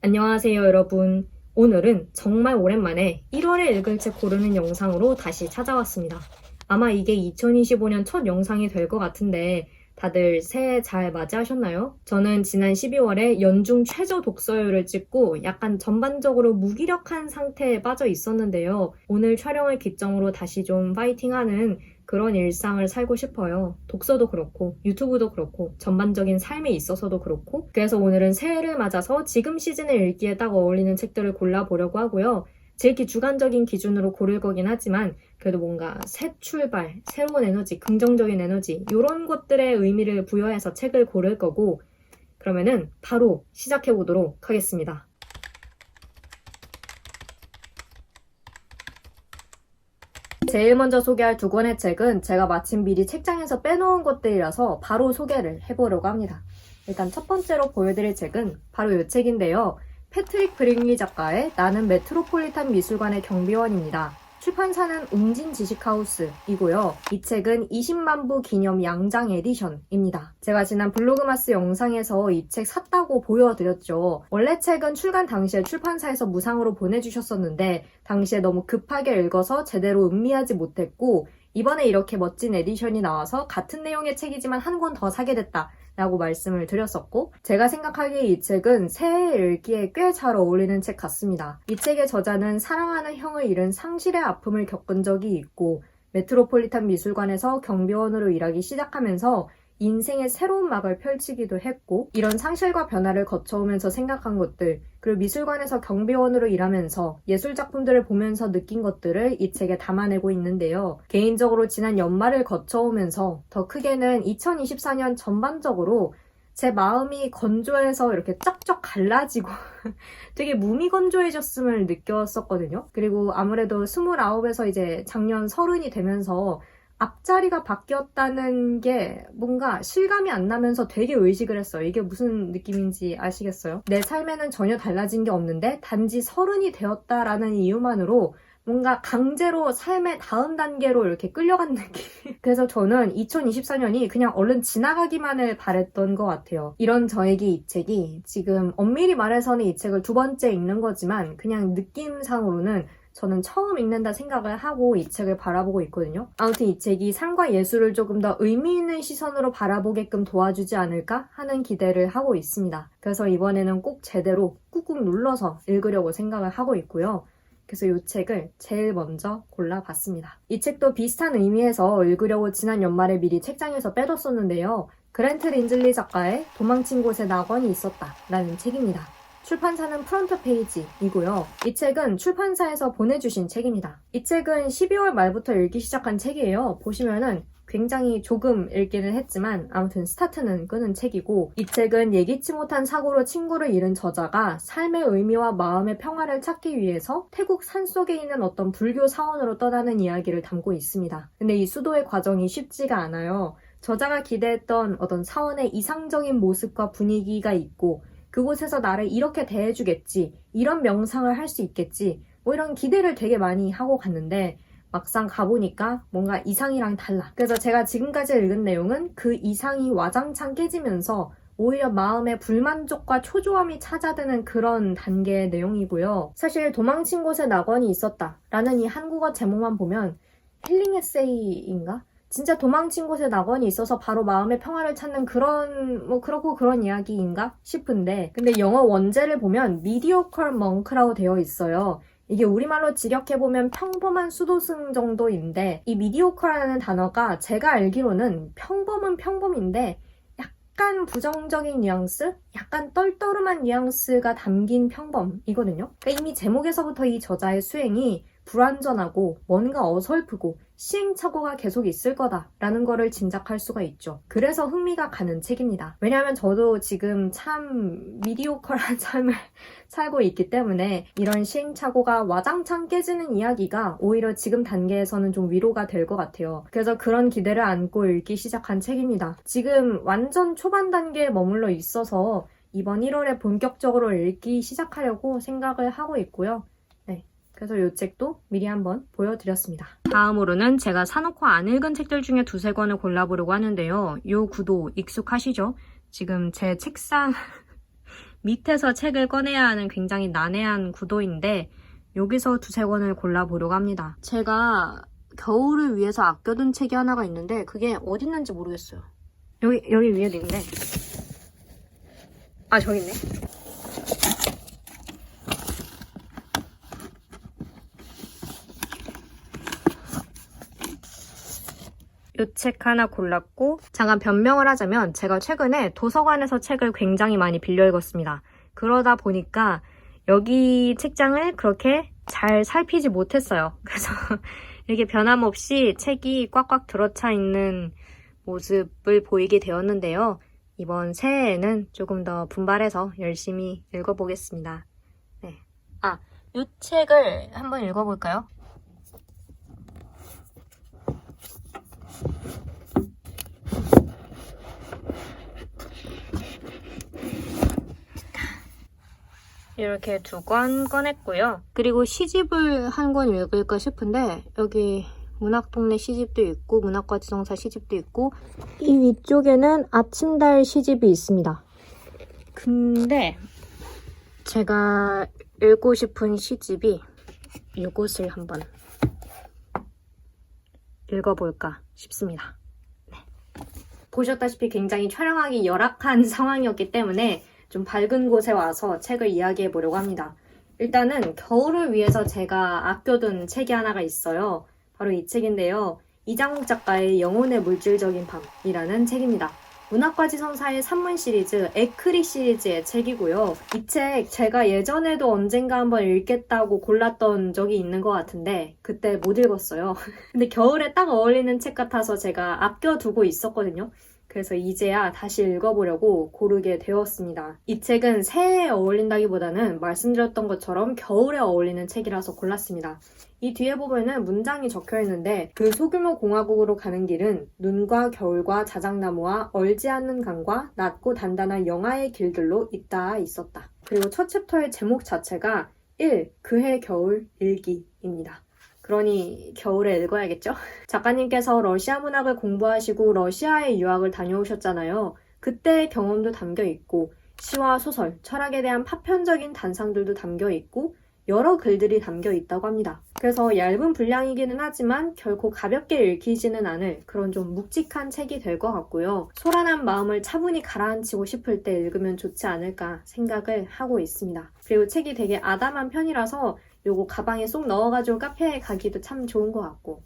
안녕하세요, 여러분. 오늘은 정말 오랜만에 1월에 읽을 책 고르는 영상으로 다시 찾아왔습니다. 아마 이게 2025년 첫 영상이 될 것 같은데 다들 새해 잘 맞이하셨나요? 저는 지난 12월에 연중 최저 독서율을 찍고 약간 전반적으로 무기력한 상태에 빠져 있었는데요. 오늘 촬영을 기점으로 다시 좀 파이팅하는 그런 일상을 살고 싶어요. 독서도 그렇고 유튜브도 그렇고 전반적인 삶에 있어서도 그렇고, 그래서 오늘은 새해를 맞아서 지금 시즌에 읽기에 딱 어울리는 책들을 골라보려고 하고요. 제 주관적인 기준으로 고를 거긴 하지만 그래도 뭔가 새 출발, 새로운 에너지, 긍정적인 에너지 이런 것들의 의미를 부여해서 책을 고를 거고, 그러면은 바로 시작해 보도록 하겠습니다. 제일 먼저 소개할 두 권의 책은 제가 마침 미리 책장에서 빼놓은 것들이라서 바로 소개를 해보려고 합니다. 일단 첫 번째로 보여드릴 책은 바로 이 책인데요. 패트릭 브링리 작가의 나는 메트로폴리탄 미술관의 경비원입니다. 출판사는 웅진 지식하우스이고요. 이 책은 20만 부 기념 양장 에디션입니다. 제가 지난 블로그마스 영상에서 이 책 샀다고 보여드렸죠. 원래 책은 출간 당시에 출판사에서 무상으로 보내주셨었는데 당시에 너무 급하게 읽어서 제대로 음미하지 못했고, 이번에 이렇게 멋진 에디션이 나와서 같은 내용의 책이지만 한 권 더 사게 됐다 라고 말씀을 드렸었고, 제가 생각하기에 이 책은 새해 읽기에 꽤 잘 어울리는 책 같습니다. 이 책의 저자는 사랑하는 형을 잃은 상실의 아픔을 겪은 적이 있고 메트로폴리탄 미술관에서 경비원으로 일하기 시작하면서 인생의 새로운 막을 펼치기도 했고, 이런 상실과 변화를 거쳐오면서 생각한 것들, 그리고 미술관에서 경비원으로 일하면서 예술작품들을 보면서 느낀 것들을 이 책에 담아내고 있는데요. 개인적으로 지난 연말을 거쳐오면서 더 크게는 2024년 전반적으로 제 마음이 건조해서 이렇게 쩍쩍 갈라지고 되게 무미건조해졌음을 느꼈었거든요. 그리고 아무래도 29에서 이제 작년 30이 되면서 앞자리가 바뀌었다는 게 뭔가 실감이 안 나면서 되게 의식을 했어요. 이게 무슨 느낌인지 아시겠어요? 내 삶에는 전혀 달라진 게 없는데 단지 30이 되었다라는 이유만으로 뭔가 강제로 삶의 다음 단계로 이렇게 끌려간 느낌. 그래서 저는 2024년이 그냥 얼른 지나가기만을 바랬던 것 같아요. 이런 저에게 이 책이 지금 엄밀히 말해서는 이 책을 두 번째 읽는 거지만 그냥 느낌상으로는 저는 처음 읽는다 생각을 하고 이 책을 바라보고 있거든요. 아무튼 이 책이 삶과 예술을 조금 더 의미 있는 시선으로 바라보게끔 도와주지 않을까 하는 기대를 하고 있습니다. 그래서 이번에는 꼭 제대로 꾹꾹 눌러서 읽으려고 생각을 하고 있고요. 그래서 이 책을 제일 먼저 골라봤습니다. 이 책도 비슷한 의미에서 읽으려고 지난 연말에 미리 책장에서 빼뒀었는데요. 그랜트 린즐리 작가의 도망친 곳에 낙원이 있었다 라는 책입니다. 출판사는 프론트 페이지이고요. 이 책은 출판사에서 보내주신 책입니다. 이 책은 12월 말부터 읽기 시작한 책이에요. 보시면은 굉장히 조금 읽기는 했지만 아무튼 스타트는 끄는 책이고, 이 책은 예기치 못한 사고로 친구를 잃은 저자가 삶의 의미와 마음의 평화를 찾기 위해서 태국 산속에 있는 어떤 불교 사원으로 떠나는 이야기를 담고 있습니다. 근데 이 수도의 과정이 쉽지가 않아요. 저자가 기대했던 어떤 사원의 이상적인 모습과 분위기가 있고, 그곳에서 나를 이렇게 대해주겠지, 이런 명상을 할 수 있겠지, 뭐 이런 기대를 되게 많이 하고 갔는데 막상 가보니까 뭔가 이상이랑 달라. 그래서 제가 지금까지 읽은 내용은 그 이상이 와장창 깨지면서 오히려 마음의 불만족과 초조함이 찾아드는 그런 단계의 내용이고요. 사실 도망친 곳에 낙원이 있었다 라는 이 한국어 제목만 보면 힐링 에세이인가? 진짜 도망친 곳에 낙원이 있어서 바로 마음의 평화를 찾는 그런 이야기인가 싶은데, 근데 영어 원제를 보면 mediocre monk라고 되어 있어요. 이게 우리말로 직역해보면 평범한 수도승 정도인데, 이 mediocre라는 단어가 제가 알기로는 평범은 평범인데 약간 부정적인 뉘앙스? 약간 떨떠름한 뉘앙스가 담긴 평범이거든요. 그러니까 이미 제목에서부터 이 저자의 수행이 불완전하고 뭔가 어설프고 시행착오가 계속 있을 거다라는 거를 짐작할 수가 있죠. 그래서 흥미가 가는 책입니다. 왜냐하면 저도 지금 참 미디오컬한 삶을 살고 있기 때문에 이런 시행착오가 와장창 깨지는 이야기가 오히려 지금 단계에서는 좀 위로가 될 것 같아요. 그래서 그런 기대를 안고 읽기 시작한 책입니다. 지금 완전 초반 단계에 머물러 있어서 이번 1월에 본격적으로 읽기 시작하려고 생각을 하고 있고요. 그래서 이 책도 미리 한번 보여드렸습니다. 다음으로는 제가 사놓고 안 읽은 책들 중에 두세 권을 골라보려고 하는데요. 이 구도 익숙하시죠? 지금 제 책상 밑에서 책을 꺼내야 하는 굉장히 난해한 구도인데 여기서 두세 권을 골라보려고 합니다. 제가 겨울을 위해서 아껴둔 책이 하나가 있는데 그게 어디 있는지 모르겠어요. 여기 위에도 있는데 아 저기 있네. 이 책 하나 골랐고 잠깐 변명을 하자면 제가 최근에 도서관에서 책을 굉장히 많이 빌려 읽었습니다. 그러다 보니까 여기 책장을 그렇게 잘 살피지 못했어요. 그래서 이렇게 변함없이 책이 꽉꽉 들어차 있는 모습을 보이게 되었는데요. 이번 새해에는 조금 더 분발해서 열심히 읽어보겠습니다. 네. 이 책을 한번 읽어볼까요? 이렇게 2권 꺼냈고요. 그리고 시집을 한 권 읽을까 싶은데 여기 문학동네 시집도 있고 문학과 지성사 시집도 있고 이 위쪽에는 아침달 시집이 있습니다. 근데 제가 읽고 싶은 시집이 이것을 한번 읽어볼까 싶습니다. 네. 보셨다시피 굉장히 촬영하기 열악한 상황이었기 때문에 좀 밝은 곳에 와서 책을 이야기해 보려고 합니다. 일단은 겨울을 위해서 제가 아껴둔 책이 하나가 있어요. 바로 이 책인데요. 이장욱 작가의 영혼의 물질적인 밤이라는 책입니다. 문학과 지성사의 산문 시리즈, 에크리 시리즈의 책이고요. 이 책 제가 예전에도 언젠가 한번 읽겠다고 골랐던 적이 있는 것 같은데 그때 못 읽었어요. 근데 겨울에 딱 어울리는 책 같아서 제가 아껴두고 있었거든요. 그래서 이제야 다시 읽어보려고 고르게 되었습니다. 이 책은 새해에 어울린다기보다는 말씀드렸던 것처럼 겨울에 어울리는 책이라서 골랐습니다. 이 뒤에 보면은 문장이 적혀 있는데 그 소규모 공화국으로 가는 길은 눈과 겨울과 자작나무와 얼지 않는 강과 낮고 단단한 영하의 길들로 있다 있었다. 그리고 첫 챕터의 제목 자체가 1. 그해 겨울 일기입니다. 그러니 겨울에 읽어야겠죠? 작가님께서 러시아 문학을 공부하시고 러시아에 유학을 다녀오셨잖아요. 그때의 경험도 담겨 있고 시와 소설, 철학에 대한 파편적인 단상들도 담겨 있고 여러 글들이 담겨 있다고 합니다. 그래서 얇은 분량이기는 하지만 결코 가볍게 읽히지는 않을 그런 좀 묵직한 책이 될 것 같고요. 소란한 마음을 차분히 가라앉히고 싶을 때 읽으면 좋지 않을까 생각을 하고 있습니다. 그리고 책이 되게 아담한 편이라서 요거 가방에 쏙 넣어가지고 카페에 가기도 참 좋은 것 같고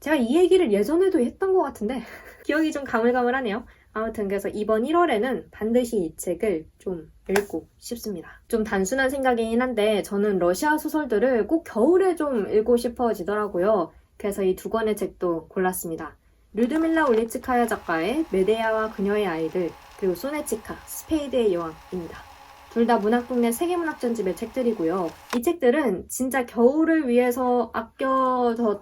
제가 이 얘기를 예전에도 했던 것 같은데 기억이 좀 가물가물하네요. 아무튼 그래서 이번 1월에는 반드시 이 책을 좀 읽고 싶습니다. 좀 단순한 생각이긴 한데 저는 러시아 소설들을 꼭 겨울에 좀 읽고 싶어지더라고요. 그래서 이 2권의 책도 골랐습니다. 류드밀라 올리츠카야 작가의 메데야와 그녀의 아이들 그리고 소네치카, 스페이드의 여왕입니다. 둘 다 문학동네 세계문학전집의 책들이고요. 이 책들은 진짜 겨울을 위해서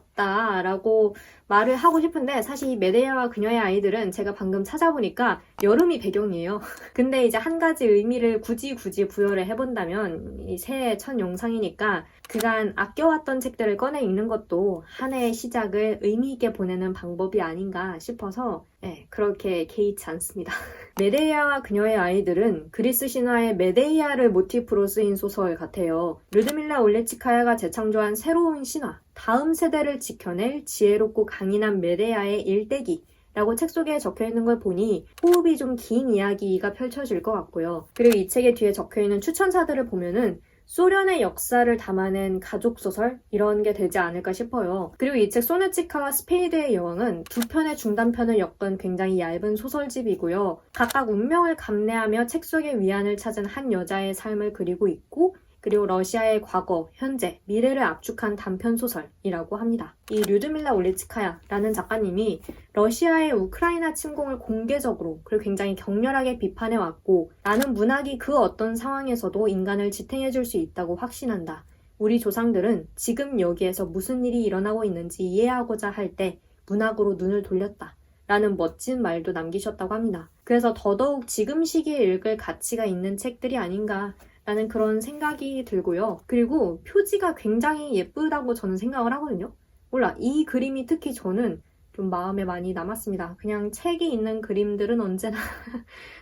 아껴뒀다라고 말을 하고 싶은데 사실 이 메데야와 그녀의 아이들은 제가 방금 찾아보니까 여름이 배경이에요. 근데 이제 한 가지 의미를 굳이 부여를 해본다면 이 새해 첫 영상이니까 그간 아껴왔던 책들을 꺼내 읽는 것도 한 해의 시작을 의미 있게 보내는 방법이 아닌가 싶어서 그렇게 개의치 않습니다. 메데이아와 그녀의 아이들은 그리스 신화의 메데이아를 모티프로 쓰인 소설 같아요. 르드밀라 올레치카야가 재창조한 새로운 신화, 다음 세대를 지켜낼 지혜롭고 강인한 메데이아의 일대기라고 책 속에 적혀있는 걸 보니 호흡이 좀 긴 이야기가 펼쳐질 것 같고요. 그리고 이 책의 뒤에 적혀있는 추천사들을 보면은 소련의 역사를 담아낸 가족소설 이런 게 되지 않을까 싶어요. 그리고 이 책 소네치카와 스페이드의 여왕은 2편의 중단편을 엮은 굉장히 얇은 소설집이고요. 각각 운명을 감내하며 책 속의 위안을 찾은 한 여자의 삶을 그리고 있고 그리고 러시아의 과거, 현재, 미래를 압축한 단편소설이라고 합니다. 이 류드밀라 올리츠카야라는 작가님이 러시아의 우크라이나 침공을 공개적으로 그리고 굉장히 격렬하게 비판해왔고 나는 문학이 그 어떤 상황에서도 인간을 지탱해줄 수 있다고 확신한다. 우리 조상들은 지금 여기에서 무슨 일이 일어나고 있는지 이해하고자 할 때 문학으로 눈을 돌렸다. 라는 멋진 말도 남기셨다고 합니다. 그래서 더더욱 지금 시기에 읽을 가치가 있는 책들이 아닌가 라는 그런 생각이 들고요. 그리고 표지가 굉장히 예쁘다고 저는 생각을 하거든요. 몰라, 이 그림이 특히 저는 좀 마음에 많이 남았습니다. 그냥 책이 있는 그림들은 언제나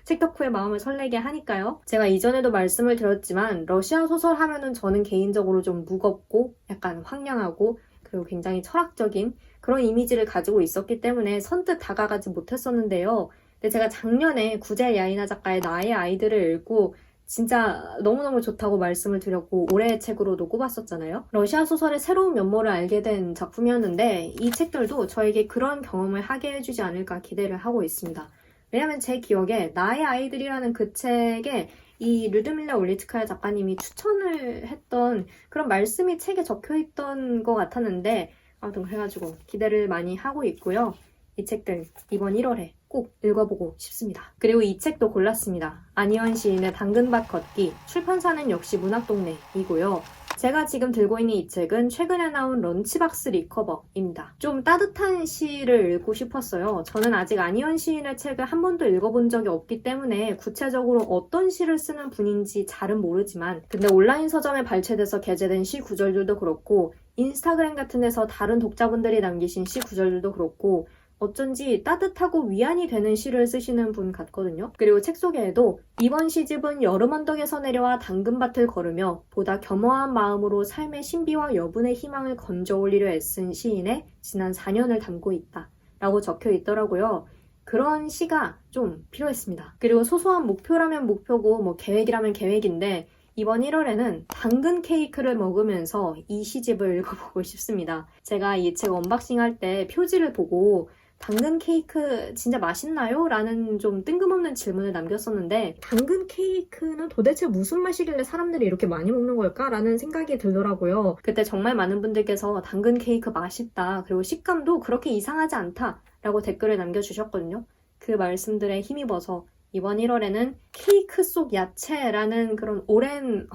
책 덕후의 마음을 설레게 하니까요. 제가 이전에도 말씀을 드렸지만 러시아 소설 하면은 저는 개인적으로 좀 무겁고 약간 황량하고 그리고 굉장히 철학적인 그런 이미지를 가지고 있었기 때문에 선뜻 다가가지 못했었는데요. 근데 제가 작년에 구젤 야이나 작가의 나의 아이들을 읽고 진짜 너무너무 좋다고 말씀을 드렸고 올해의 책으로도 꼽았었잖아요. 러시아 소설의 새로운 면모를 알게 된 작품이었는데 이 책들도 저에게 그런 경험을 하게 해주지 않을까 기대를 하고 있습니다. 왜냐면 제 기억에 나의 아이들이라는 그 책에 이 르드밀라 올리츠카야 작가님이 추천을 했던 그런 말씀이 책에 적혀있던 것 같았는데 아무튼 그래가지고 기대를 많이 하고 있고요. 이 책들 이번 1월에 꼭 읽어보고 싶습니다. 그리고 이 책도 골랐습니다. 안희원 시인의 당근밭 걷기, 출판사는 역시 문학동네이고요. 제가 지금 들고 있는 이 책은 최근에 나온 런치박스 리커버입니다. 좀 따뜻한 시를 읽고 싶었어요. 저는 아직 안희원 시인의 책을 한 번도 읽어본 적이 없기 때문에 구체적으로 어떤 시를 쓰는 분인지 잘은 모르지만 근데 온라인 서점에 발췌돼서 게재된 시 구절들도 그렇고 인스타그램 같은 데서 다른 독자분들이 남기신 시 구절들도 그렇고 어쩐지 따뜻하고 위안이 되는 시를 쓰시는 분 같거든요. 그리고 책 소개에도 이번 시집은 여름 언덕에서 내려와 당근밭을 걸으며 보다 겸허한 마음으로 삶의 신비와 여분의 희망을 건져 올리려 애쓴 시인의 지난 4년을 담고 있다 라고 적혀 있더라고요. 그런 시가 좀 필요했습니다. 그리고 소소한 목표라면 목표고 뭐 계획이라면 계획인데 이번 1월에는 당근 케이크를 먹으면서 이 시집을 읽어보고 싶습니다. 제가 이 책 언박싱 할 때 표지를 보고 당근 케이크 진짜 맛있나요? 라는 좀 뜬금없는 질문을 남겼었는데 당근 케이크는 도대체 무슨 맛이길래 사람들이 이렇게 많이 먹는 걸까? 라는 생각이 들더라고요. 그때 정말 많은 분들께서 당근 케이크 맛있다. 그리고 식감도 그렇게 이상하지 않다. 라고 댓글을 남겨주셨거든요. 그 말씀들에 힘입어서 이번 1월에는 케이크 속 야채라는 그런 오랜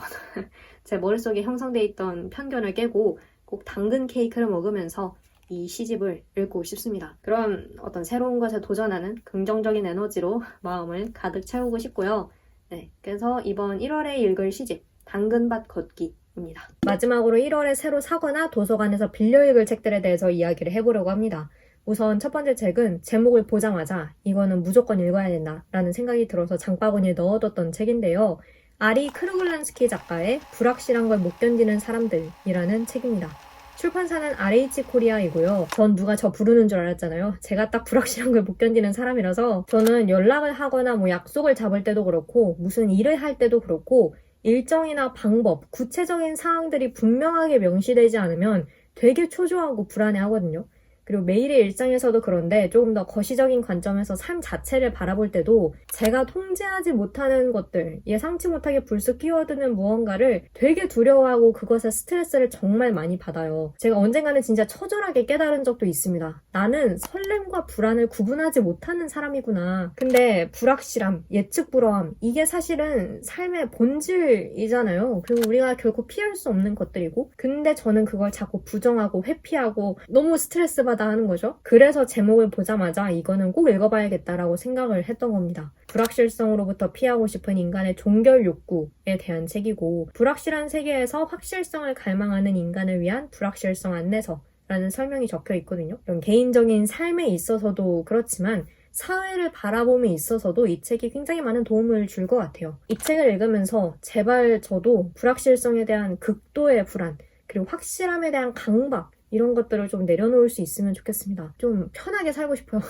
제 머릿속에 형성돼 있던 편견을 깨고 꼭 당근 케이크를 먹으면서 이 시집을 읽고 싶습니다. 그럼 어떤 새로운 것에 도전하는 긍정적인 에너지로 마음을 가득 채우고 싶고요. 네, 그래서 이번 1월에 읽을 시집 당근밭 걷기입니다. 마지막으로 1월에 새로 사거나 도서관에서 빌려 읽을 책들에 대해서 이야기를 해보려고 합니다. 우선 첫 번째 책은 제목을 보자마자 이거는 무조건 읽어야 된다 라는 생각이 들어서 장바구니에 넣어뒀던 책인데요. 아리 크루글란스키 작가의 불확실한 걸 못 견디는 사람들이라는 책입니다. 출판사는 RH 코리아이고요. 전 누가 저 부르는 줄 알았잖아요. 제가 딱 불확실한 걸 못 견디는 사람이라서 저는 연락을 하거나 뭐 약속을 잡을 때도 그렇고 무슨 일을 할 때도 그렇고 일정이나 방법, 구체적인 사항들이 분명하게 명시되지 않으면 되게 초조하고 불안해하거든요. 그리고 매일의 일상에서도 그런데 조금 더 거시적인 관점에서 삶 자체를 바라볼 때도 제가 통제하지 못하는 것들, 예상치 못하게 불쑥 끼어드는 무언가를 되게 두려워하고 그것에 스트레스를 정말 많이 받아요. 제가 언젠가는 진짜 처절하게 깨달은 적도 있습니다. 나는 설렘과 불안을 구분하지 못하는 사람이구나. 근데 불확실함, 예측불허함, 이게 사실은 삶의 본질이잖아요. 그리고 우리가 결코 피할 수 없는 것들이고 근데 저는 그걸 자꾸 부정하고 회피하고 너무 스트레스 받아 하는 거죠. 그래서 제목을 보자마자 이거는 꼭 읽어봐야겠다라고 생각을 했던 겁니다. 불확실성으로부터 피하고 싶은 인간의 종결 욕구에 대한 책이고 불확실한 세계에서 확실성을 갈망하는 인간을 위한 불확실성 안내서라는 설명이 적혀 있거든요. 이런 개인적인 삶에 있어서도 그렇지만 사회를 바라봄에 있어서도 이 책이 굉장히 많은 도움을 줄 것 같아요. 이 책을 읽으면서 제발 저도 불확실성에 대한 극도의 불안 그리고 확실함에 대한 강박 이런 것들을 좀 내려놓을 수 있으면 좋겠습니다. 좀 편하게 살고 싶어요.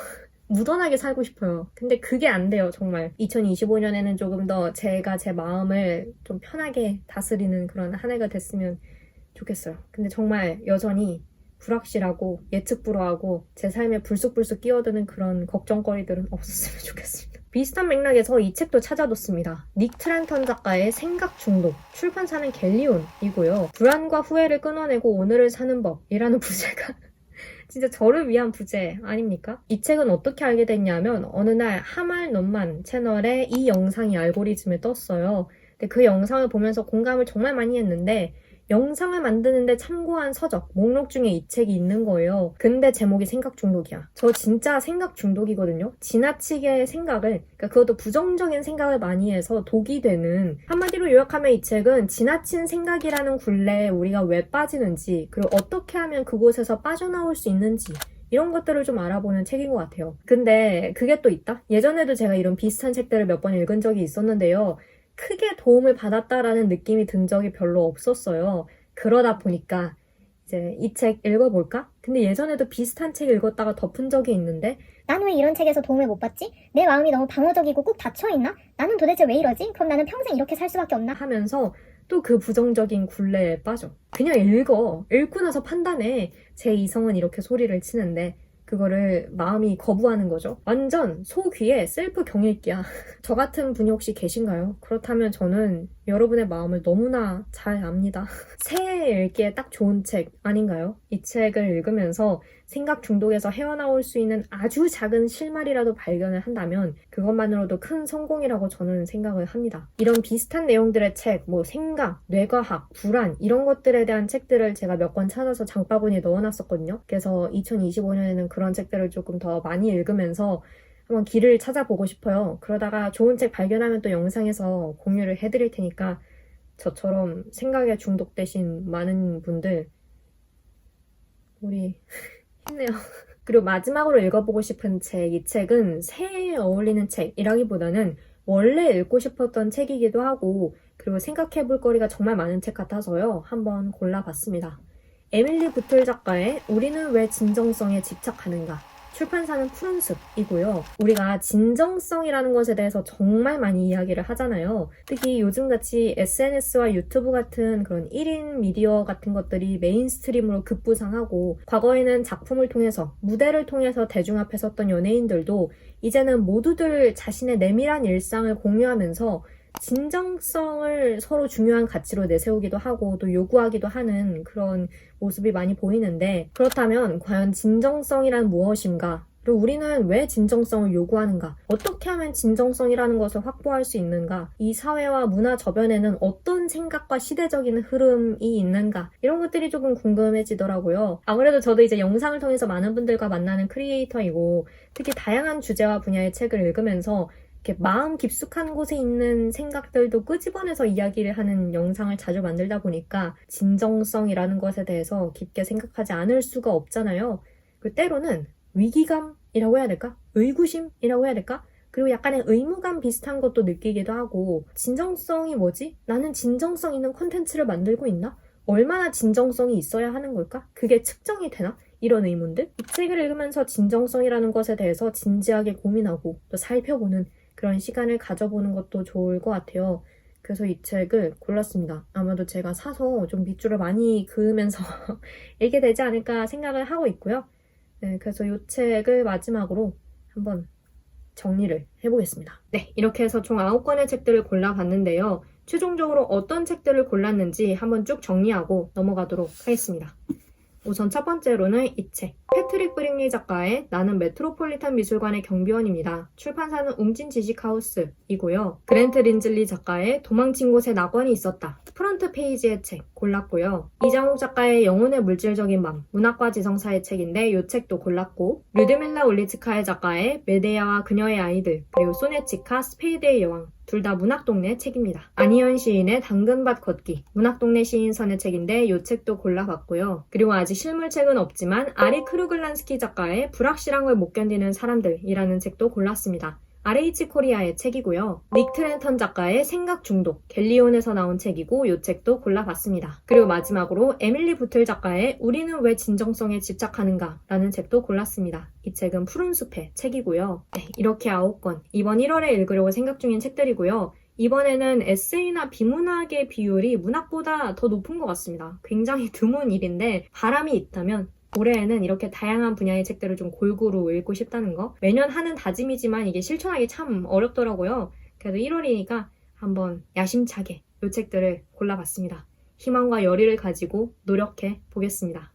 무던하게 살고 싶어요. 근데 그게 안 돼요, 정말. 2025년에는 조금 더 제가 제 마음을 좀 편하게 다스리는 그런 한 해가 됐으면 좋겠어요. 근데 정말 여전히 불확실하고 예측불허하고 제 삶에 불쑥불쑥 끼어드는 그런 걱정거리들은 없었으면 좋겠습니다. 비슷한 맥락에서 이 책도 찾아뒀습니다. 닉 트렌턴 작가의 생각 중독, 출판사는 갤리온이고요. 불안과 후회를 끊어내고 오늘을 사는 법이라는 부제가 진짜 저를 위한 부제 아닙니까? 이 책은 어떻게 알게 됐냐면 어느 날 하말넌만 채널에 이 영상이 알고리즘에 떴어요. 근데 그 영상을 보면서 공감을 정말 많이 했는데 영상을 만드는데 참고한 서적, 목록 중에 이 책이 있는 거예요. 근데 제목이 생각 중독이야. 저 진짜 생각 중독이거든요. 지나치게 생각을, 그러니까 그것도 부정적인 생각을 많이 해서 독이 되는, 한마디로 요약하면 이 책은 지나친 생각이라는 굴레에 우리가 왜 빠지는지, 그리고 어떻게 하면 그곳에서 빠져나올 수 있는지 이런 것들을 좀 알아보는 책인 것 같아요. 근데 그게 또 있다? 예전에도 제가 이런 비슷한 책들을 몇 번 읽은 적이 있었는데요. 크게 도움을 받았다라는 느낌이 든 적이 별로 없었어요. 그러다 보니까 이제 이 책 읽어볼까? 근데 예전에도 비슷한 책 읽었다가 덮은 적이 있는데 난 왜 이런 책에서 도움을 못 받지? 내 마음이 너무 방어적이고 꼭 닫혀있나? 나는 도대체 왜 이러지? 그럼 나는 평생 이렇게 살 수밖에 없나? 하면서 또 그 부정적인 굴레에 빠져. 그냥 읽어. 읽고 나서 판단해. 제 이성은 이렇게 소리를 치는데 그거를 마음이 거부하는 거죠. 완전 소귀에 셀프 경읽기야. 저 같은 분이 혹시 계신가요? 그렇다면 저는 여러분의 마음을 너무나 잘 압니다. 새해에 읽기에 딱 좋은 책 아닌가요? 이 책을 읽으면서 생각 중독에서 헤어나올 수 있는 아주 작은 실마리라도 발견을 한다면 그것만으로도 큰 성공이라고 저는 생각을 합니다. 이런 비슷한 내용들의 책, 뭐 생각, 뇌과학, 불안 이런 것들에 대한 책들을 제가 몇 권 찾아서 장바구니에 넣어놨었거든요. 그래서 2025년에는 그런 책들을 조금 더 많이 읽으면서 한번 길을 찾아보고 싶어요. 그러다가 좋은 책 발견하면 또 영상에서 공유를 해드릴 테니까 저처럼 생각에 중독되신 많은 분들 우리 힘내요. 그리고 마지막으로 읽어보고 싶은 책, 이 책은 새해에 어울리는 책이라기보다는 원래 읽고 싶었던 책이기도 하고 그리고 생각해볼 거리가 정말 많은 책 같아서요. 한번 골라봤습니다. 에밀리 부틀 작가의 우리는 왜 진정성에 집착하는가? 출판사는 푸른숲이고요. 우리가 진정성이라는 것에 대해서 정말 많이 이야기를 하잖아요. 특히 요즘같이 SNS와 유튜브 같은 그런 1인 미디어 같은 것들이 메인스트림으로 급부상하고 과거에는 작품을 통해서, 무대를 통해서 대중 앞에 섰던 연예인들도 이제는 모두들 자신의 내밀한 일상을 공유하면서 진정성을 서로 중요한 가치로 내세우기도 하고 또 요구하기도 하는 그런 모습이 많이 보이는데 그렇다면 과연 진정성이란 무엇인가? 그리고 우리는 왜 진정성을 요구하는가? 어떻게 하면 진정성이라는 것을 확보할 수 있는가? 이 사회와 문화 저변에는 어떤 생각과 시대적인 흐름이 있는가? 이런 것들이 조금 궁금해지더라고요. 아무래도 저도 이제 영상을 통해서 많은 분들과 만나는 크리에이터이고 특히 다양한 주제와 분야의 책을 읽으면서 이렇게 마음 깊숙한 곳에 있는 생각들도 끄집어내서 이야기를 하는 영상을 자주 만들다 보니까 진정성이라는 것에 대해서 깊게 생각하지 않을 수가 없잖아요. 그 때로는 위기감이라고 해야 될까? 의구심이라고 해야 될까? 그리고 약간의 의무감 비슷한 것도 느끼기도 하고 진정성이 뭐지? 나는 진정성 있는 콘텐츠를 만들고 있나? 얼마나 진정성이 있어야 하는 걸까? 그게 측정이 되나? 이런 의문들? 이 책을 읽으면서 진정성이라는 것에 대해서 진지하게 고민하고 또 살펴보는 그런 시간을 가져보는 것도 좋을 것 같아요. 그래서 이 책을 골랐습니다. 아마도 제가 사서 좀 밑줄을 많이 그으면서 읽게 되지 않을까 생각을 하고 있고요. 네, 그래서 이 책을 마지막으로 한번 정리를 해보겠습니다. 네, 이렇게 해서 총 9권의 책들을 골라봤는데요. 최종적으로 어떤 책들을 골랐는지 한번 쭉 정리하고 넘어가도록 하겠습니다. 우선 첫 번째로는 이 책, 패트릭 브링리 작가의 나는 메트로폴리탄 미술관의 경비원입니다. 출판사는 웅진 지식하우스이고요. 그랜트 린즐리 작가의 도망친 곳에 낙원이 있었다. 프런트 페이지의 책 골랐고요. 이장욱 작가의 영혼의 물질적인 맘, 문학과 지성사의 책인데 이 책도 골랐고, 류드밀라 올리츠카의 작가의 메데야와 그녀의 아이들, 그리고 소네치카 스페이드의 여왕, 둘 다 문학동네 책입니다. 안희연 시인의 당근밭 걷기, 문학동네 시인선의 책인데 이 책도 골라봤고요. 그리고 아직 실물책은 없지만 아리 크루글란스키 작가의 불확실한 걸 못 견디는 사람들이라는 책도 골랐습니다. RH 코리아의 책이고요. 닉 트렌턴 작가의 생각 중독, 갤리온에서 나온 책이고 이 책도 골라봤습니다. 그리고 마지막으로 에밀리 부틀 작가의 우리는 왜 진정성에 집착하는가 라는 책도 골랐습니다. 이 책은 푸른숲의 책이고요. 네, 이렇게 9권, 이번 1월에 읽으려고 생각 중인 책들이고요. 이번에는 에세이나 비문학의 비율이 문학보다 더 높은 것 같습니다. 굉장히 드문 일인데 바람이 있다면 올해에는 이렇게 다양한 분야의 책들을 좀 골고루 읽고 싶다는 거. 매년 하는 다짐이지만 이게 실천하기 참 어렵더라고요. 그래도 1월이니까 한번 야심차게 이 책들을 골라봤습니다. 희망과 열의를 가지고 노력해 보겠습니다.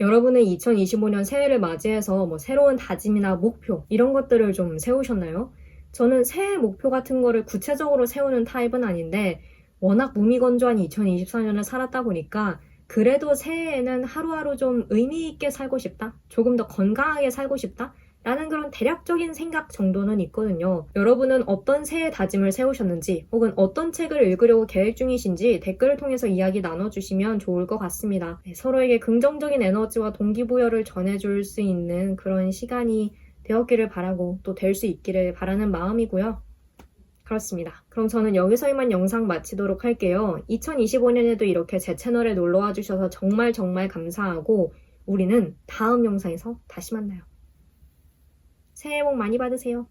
여러분은 2025년 새해를 맞이해서 새로운 다짐이나 목표 이런 것들을 좀 세우셨나요? 저는 새해 목표 같은 거를 구체적으로 세우는 타입은 아닌데 워낙 무미건조한 2024년을 살았다 보니까 그래도 새해에는 하루하루 좀 의미 있게 살고 싶다? 조금 더 건강하게 살고 싶다? 라는 그런 대략적인 생각 정도는 있거든요. 여러분은 어떤 새해 다짐을 세우셨는지 혹은 어떤 책을 읽으려고 계획 중이신지 댓글을 통해서 이야기 나눠주시면 좋을 것 같습니다. 네, 서로에게 긍정적인 에너지와 동기부여를 전해줄 수 있는 그런 시간이 되었기를 바라고 또 될 수 있기를 바라는 마음이고요. 그렇습니다. 그럼 저는 여기서 이만 영상 마치도록 할게요. 2025년에도 이렇게 제 채널에 놀러와 주셔서 정말 감사하고 우리는 다음 영상에서 다시 만나요. 새해 복 많이 받으세요.